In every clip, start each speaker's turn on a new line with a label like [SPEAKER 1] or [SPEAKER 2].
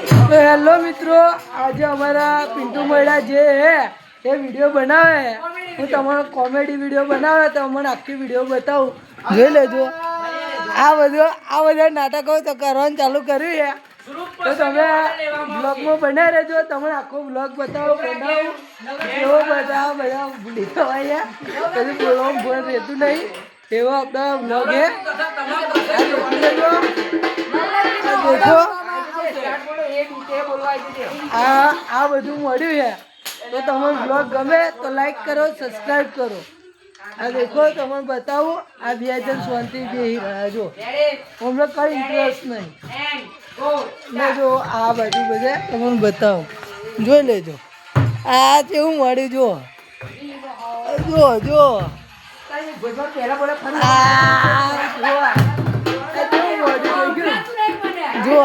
[SPEAKER 1] तो हेलो मित्रों, आज हमारा पिंटू मैडा जे है ये वीडियो बनावे है। हूँ तमारो कॉमेडी वीडियो बनावे तो अमने आखी वीडियो बताऊँ, જોઈ લેજો। આ બધા નાટકો તો કરવાનું ચાલુ કર્યું છે તો તમે બ્લોગમાં બને રહેજો। તમને આખો બ્લોગ બનાવું એવો બધા ભૂલી જવાય કદી બોલવાનું ભૂલ રહેતું નહીં એવો આપણા બ્લોગ છે। દેખો આ બધું મળ્યું છે તો તમને બ્લોગ ગમે તો લાઈક કરો, સબસ્ક્રાઈબ કરો। આ દેખો તમને બતાવું આ 2 જણ શાંતિ બેહી રહ્યા જો અમને કઈ ઇન્ટરેસ્ટ નહીં ને જો આ બધું બધે તમને બતાવું જોઈ લેજો। આ કેવું મળ્યું જો જો જો જો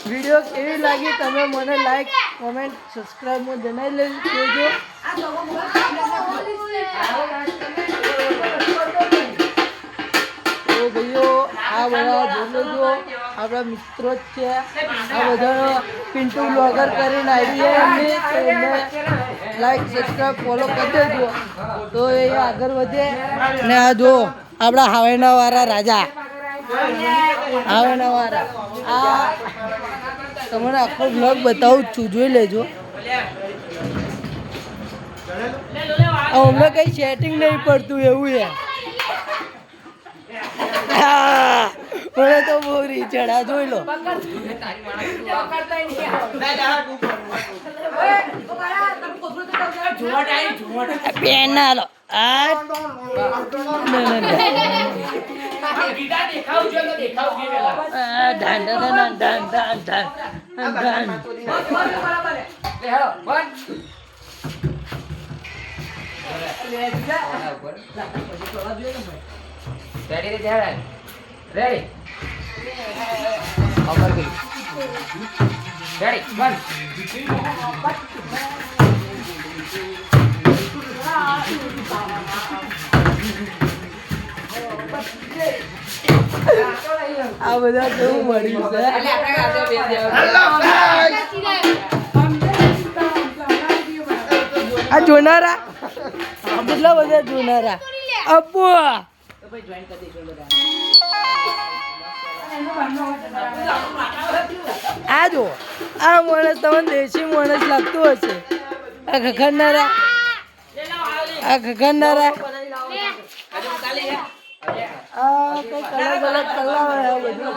[SPEAKER 1] वीडियो केवी लगी तमे मने लाइक कमेंट सब्सक्राइब में जनाई लेजो। तो भाइयों आ बड़ा जो अपना मित्रों छे आ बधा पिंटू ब्लॉगर करीने आईडी है एमनी तो एमने लाइक सब्सक्राइब फॉलो कर देजो तो ये आगे वधे ने आ जो अपना हावेना वाला राजा हावेना वाला आ तमने आखो ब्लॉग बताऊँ छू जोई लेजो। हमें कई सेटिंग नहीं पड़तू एवं है मैंने तो बोरी चढ़ा जोई लो पेना लो આ બધા કેવું મળ્યું છે આ જોનારા કેટલા બધા જોનારા અબ્બુ આ જો આ માણસ તમને દેશી માણસ લાગતું હશે આ ખખડનારા આ કઈ અલગ અલગ કલા હોય બધું